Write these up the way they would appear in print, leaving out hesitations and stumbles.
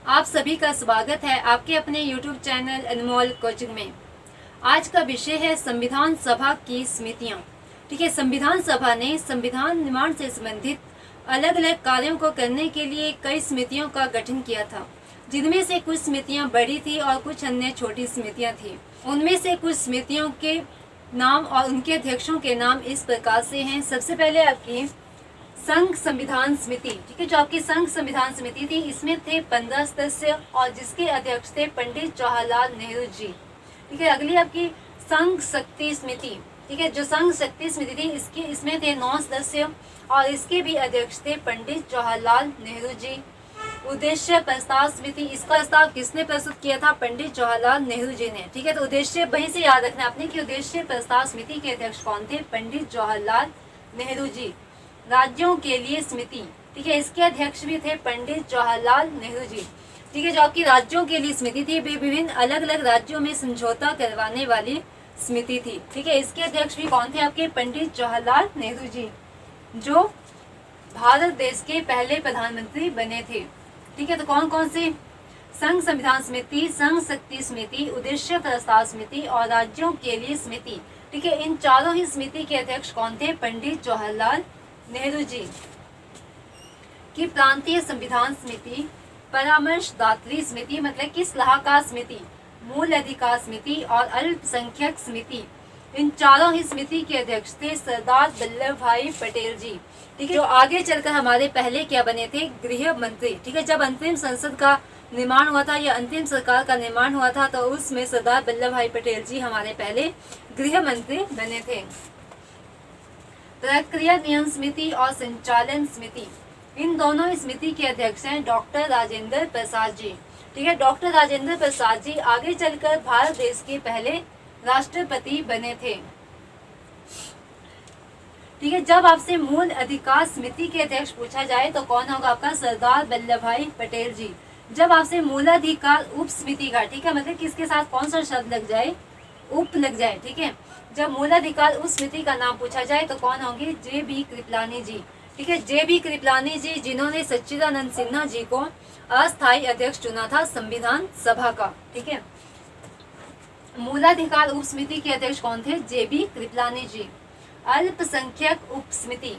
आप सभी का स्वागत है आपके अपने YouTube चैनल अनमोल कोचिंग में। आज का विषय है संविधान सभा की समितियां। ठीक है, संविधान सभा ने संविधान निर्माण से संबंधित अलग अलग कार्यों को करने के लिए कई समितियों का गठन किया था, जिनमें से कुछ समितियां बड़ी थी और कुछ अन्य छोटी समितियां थी। उनमें से कुछ समितियों के नाम और उनके अध्यक्षों के नाम इस प्रकार से हैं। सबसे पहले आपकी संघ संविधान समिति। ठीक है, जो आपकी संघ संविधान समिति थी, इसमें थे 15 सदस्य और जिसके अध्यक्ष थे पंडित जवाहरलाल नेहरू जी। ठीक है, अगली आपकी संघ शक्ति समिति। ठीक है, जो संघ शक्ति समिति थी इसमें थे 9 सदस्य और इसके भी अध्यक्ष थे पंडित जवाहरलाल नेहरू जी। उद्देश्य प्रस्ताव समिति, इसका प्रस्ताव किसने प्रस्तुत किया था? पंडित जवाहरलाल नेहरू जी ने। ठीक है, तो उद्देश्य वहीं से याद रखना आपने कि उद्देश्य प्रस्ताव समिति के अध्यक्ष कौन थे? पंडित जवाहरलाल नेहरू जी। राज्यों के लिए समिति, ठीक है, इसके अध्यक्ष भी थे पंडित जवाहरलाल नेहरू जी। ठीक है, जो आपकी राज्यों के लिए समिति थी, वे विभिन्न अलग अलग राज्यों में समझौता करवाने वाली समिति थी। ठीक है, इसके अध्यक्ष भी कौन थे? आपके पंडित जवाहरलाल नेहरू जी, जो भारत देश के पहले प्रधानमंत्री बने थे। ठीक है, तो कौन कौन से? संघ संविधान समिति, संघ शक्ति समिति, उद्देश्य प्रस्ताव समिति और राज्यों के लिए समिति। ठीक है, इन चारों ही समिति के अध्यक्ष कौन थे? पंडित जवाहरलाल नेहरू जी। की प्रांतीय संविधान समिति, परामर्शदात्री समिति मतलब कि सलाहकार समिति, मूल अधिकार समिति और अल्पसंख्यक समिति, इन चारों ही समिति के अध्यक्ष थे सरदार वल्लभ भाई पटेल जी। ठीक है, जो आगे चलकर हमारे पहले क्या बने थे? गृह मंत्री। ठीक है, जब अंतरिम संसद का निर्माण हुआ था या अंतिम सरकार का निर्माण हुआ था, तो उसमें सरदार वल्लभ भाई पटेल जी हमारे पहले गृह मंत्री बने थे। प्रक्रिया नियम समिति और संचालन समिति, इन दोनों समिति के अध्यक्ष हैं डॉक्टर राजेंद्र प्रसाद जी। ठीक है, डॉक्टर राजेंद्र प्रसाद जी आगे चलकर भारत देश के पहले राष्ट्रपति बने थे। ठीक है, जब आपसे मूल अधिकार समिति के अध्यक्ष पूछा जाए तो कौन होगा? आपका सरदार वल्लभ भाई पटेल जी। जब आपसे मूलाधिकार उप समिति का, ठीक है, मतलब किसके साथ कौन सा शब्द लग जाए? उप लग जाए। ठीक है, जब मूलाधिकार उस समिति का नाम पूछा जाए तो कौन होंगे? जे.बी. कृपलानी जी। ठीक है, जे.बी. कृपलानी जी, जिन्होंने सच्चिदानंद सिन्हा जी को अस्थायी अध्यक्ष चुना था संविधान सभा का। ठीक है, मूलाधिकार उप समिति के अध्यक्ष कौन थे? जे.बी. कृपलानी जी। अल्पसंख्यक उप समिति,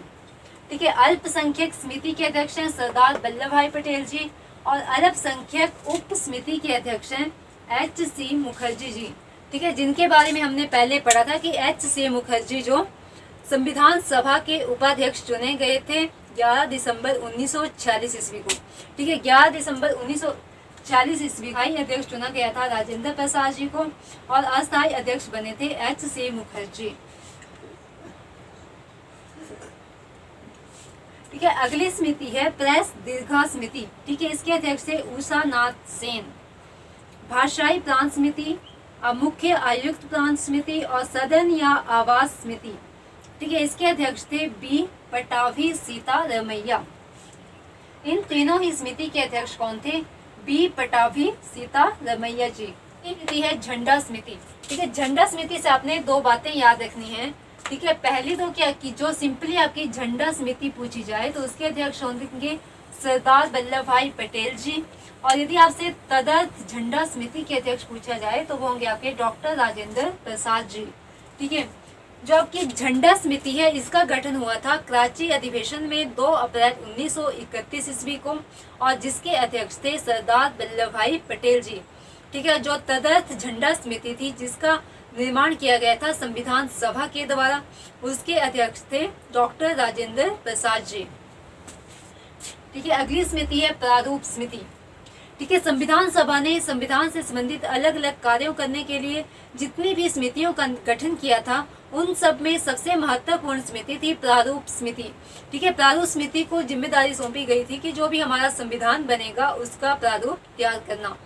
ठीक है, अल्पसंख्यक समिति के अध्यक्ष हैं सरदार वल्लभ भाई पटेल जी और अल्पसंख्यक उप समिति के अध्यक्ष हैं H.C. मुखर्जी जी। ठीक है, जिनके बारे में हमने पहले पढ़ा था कि H.C. मुखर्जी जो संविधान सभा के उपाध्यक्ष चुने गए थे 11 दिसंबर 1946 ईस्वी को। ठीक है, 11 दिसंबर 1946 ईस्वी का ही अध्यक्ष चुना गया था राजेंद्र प्रसाद जी को और अस्थायी अध्यक्ष बने थे H.C. मुखर्जी। ठीक है, अगली समिति है प्रेस दीर्घा समिति। ठीक है, इसके अध्यक्ष थे उषा नाथ सेन। भाषाई प्रांत समिति, मुख्य आयुक्त प्रांत समिति और सदन या आवास समिति। ठीक है, इसके अध्यक्ष थे बी पटाभी सीतारमैया। इन तीनों ही समिति के अध्यक्ष कौन थे? बी पटाभी सीतारमैया जी। समिति है झंडा समिति। ठीक है, झंडा समिति से आपने दो बातें याद रखनी है। ठीक है, पहली तो क्या कि जो सिंपली आपकी झंडा समिति पूछी जाए तो उसके अध्यक्ष होंगे सरदार वल्लभ भाई पटेल जी, और यदि आपसे तदर्थ झंडा समिति के अध्यक्ष पूछा जाए तो वो होंगे आपके डॉक्टर राजेंद्र प्रसाद जी। ठीक है, जो आपकी झंडा समिति है इसका गठन हुआ था कराची अधिवेशन में 2 अप्रैल 1931 ईस्वी को और जिसके अध्यक्ष थे सरदार वल्लभ भाई पटेल जी। ठीक है, जो तदर्थ झंडा समिति थी जिसका निर्माण किया गया था संविधान सभा के द्वारा, उसके अध्यक्ष थे डॉक्टर राजेंद्र प्रसाद जी। ठीक है, अगली समिति है प्रारूप समिति। ठीक है, संविधान सभा ने संविधान से संबंधित अलग अलग कार्यों करने के लिए जितनी भी समितियों का गठन किया था उन सब में सबसे महत्वपूर्ण समिति थी प्रारूप समिति। ठीक है, प्रारूप समिति को जिम्मेदारी सौंपी गई थी कि जो भी हमारा संविधान बनेगा उसका प्रारूप तैयार करना।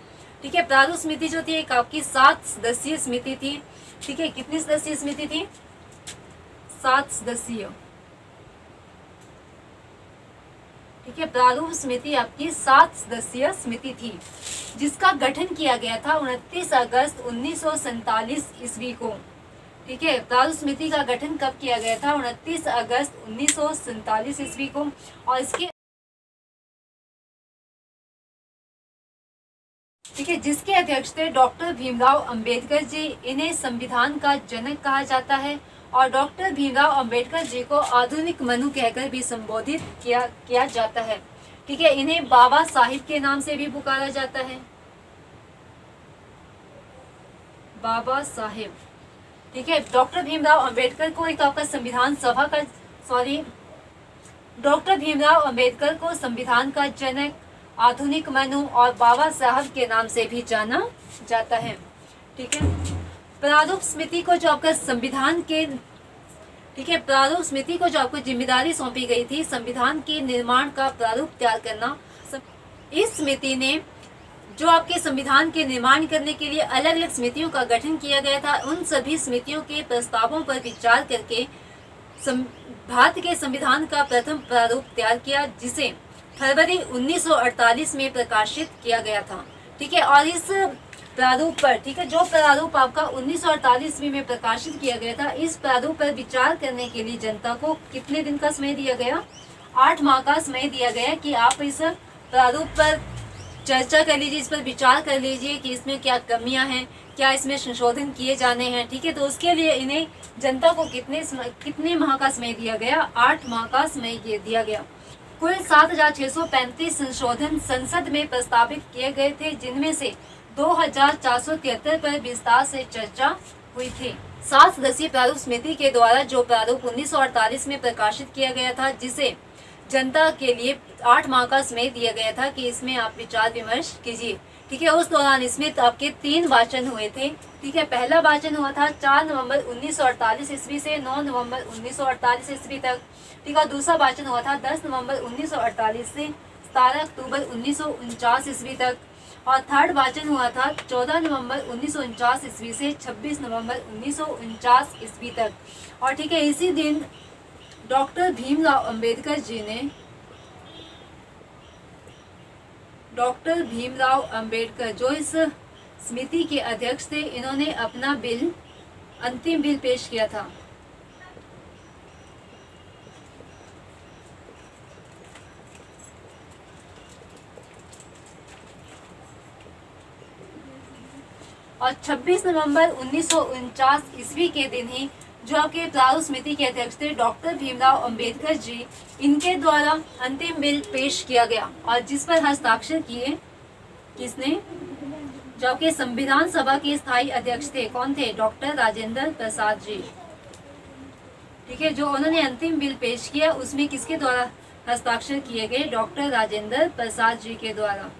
ठीक है, प्रारूप समिति जो थी एक आपकी 7 सदस्यीय समिति थी। ठीक है, कितनी सदस्यीय समिति थी? 7 सदस्यीय। ठीक है, प्रारूप समिति आपकी 7 सदस्यीय समिति थी जिसका गठन किया गया था 29 अगस्त 1947 ईस्वी को। ठीक है, प्रारूप समिति का गठन कब किया गया था? 29 अगस्त 1947 ईस्वी को और इसके ठीक है, जिसके अध्यक्ष थे डॉक्टर भीमराव अंबेडकर जी। इन्हें संविधान का जनक कहा जाता है और डॉक्टर भीमराव अंबेडकर जी को आधुनिक मनु कहकर भी संबोधित किया जाता है। ठीक है, इन्हें बाबा साहिब के नाम से भी पुकारा जाता है, बाबा साहिब। ठीक है, डॉक्टर भीमराव अंबेडकर को एक आपका संविधान सभा का डॉक्टर भीमराव अंबेडकर को संविधान का जनक, आधुनिक मनु और बाबा साहब के नाम से भी जाना जाता है। ठीक है, प्रारूप समिति को जो आपका संविधान के ठीक है, प्रारूप समिति को जो आपको जिम्मेदारी सौंपी गई थी संविधान के निर्माण का प्रारूप तैयार करना। इस समिति ने जो आपके संविधान के निर्माण करने के लिए अलग अलग समितियों का गठन किया गया था, उन सभी समितियों के प्रस्तावों पर विचार करके भारत के संविधान का प्रथम प्रारूप तैयार किया, जिसे फरवरी 1948 में प्रकाशित किया गया था। ठीक है, और इस प्रारूप पर, ठीक है, जो प्रारूप आपका 1948 में प्रकाशित किया गया था, इस प्रारूप पर विचार करने के लिए जनता को कितने दिन का समय दिया गया? 8 माह का समय दिया गया कि आप इस प्रारूप पर चर्चा कर लीजिए, इस पर विचार कर लीजिए कि इसमें क्या कमियां हैं, क्या इसमें संशोधन किए जाने हैं। ठीक है, तो उसके लिए इन्हें जनता को कितने माह का समय दिया गया? 8 माह का समय दिया गया। कुल 7,635 संशोधन संसद में प्रस्तावित किए गए थे, जिनमें से 2,473 पर विस्तार से चर्चा हुई थी। 7 सदस्यीय प्रारूप समिति के द्वारा जो प्रारूप 1948 में प्रकाशित किया गया था, जिसे जनता के लिए 8 माह का समय दिया गया था कि इसमें आप विचार विमर्श कीजिए। ठीक है, उस दौरान इसमें आपके 3 वाचन हुए थे। ठीक है, पहला वाचन हुआ था 4 नवंबर 1948 ईस्वी से 9 नवंबर 1948 ईस्वी तक। ठीक है, दूसरा वाचन हुआ था 10 नवंबर 1948 से 17 अक्टूबर 1949 ईस्वी तक, और थर्ड वाचन हुआ था 14 नवंबर 1949 ईस्वी से 26 नवंबर 1949 ईस्वी तक। और ठीक है, इसी दिन डॉक्टर भीमराव अंबेडकर जी ने डॉक्टर भीमराव अंबेडकर जो इस समिति के अध्यक्ष थे, इन्होंने अपना अंतिम बिल पेश किया था। और 26 नवंबर 1949 ईस्वी के दिन ही जो आपके प्रारूप समिति के अध्यक्ष थे डॉक्टर भीमराव अंबेडकर जी, इनके द्वारा अंतिम बिल पेश किया गया और जिस पर हस्ताक्षर किए किसने? जो आपके संविधान सभा के स्थायी अध्यक्ष थे, कौन थे? डॉक्टर राजेंद्र प्रसाद जी। ठीक है, जो उन्होंने अंतिम बिल पेश किया उसमें किसके द्वारा हस्ताक्षर किए गए? डॉक्टर राजेंद्र प्रसाद जी के द्वारा।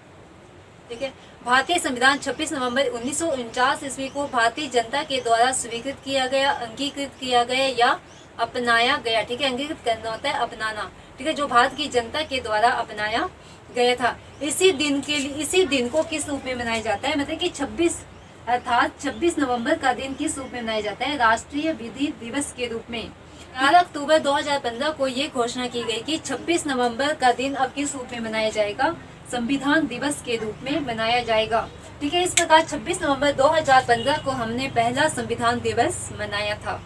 ठीक है, भारतीय संविधान 26 नवंबर 1949 ईस्वी को भारतीय जनता के द्वारा स्वीकृत किया गया, अंगीकृत किया गया या अपनाया गया। ठीक है, अंगीकृत करना होता है अपनाना। ठीक है, जो भारत की जनता के द्वारा अपनाया गया था। इसी दिन को किस रूप में मनाया जाता है? मतलब कि 26 नवंबर का दिन किस रूप में मनाया जाता है? राष्ट्रीय विधि दिवस के रूप में। 18 अक्टूबर 2015 को ये घोषणा की गई कि 26 नवंबर का दिन अब किस रूप में मनाया जाएगा? संविधान दिवस के रूप में मनाया जाएगा। ठीक है, इस प्रकार 26 नवंबर 2015 को हमने पहला संविधान दिवस मनाया था।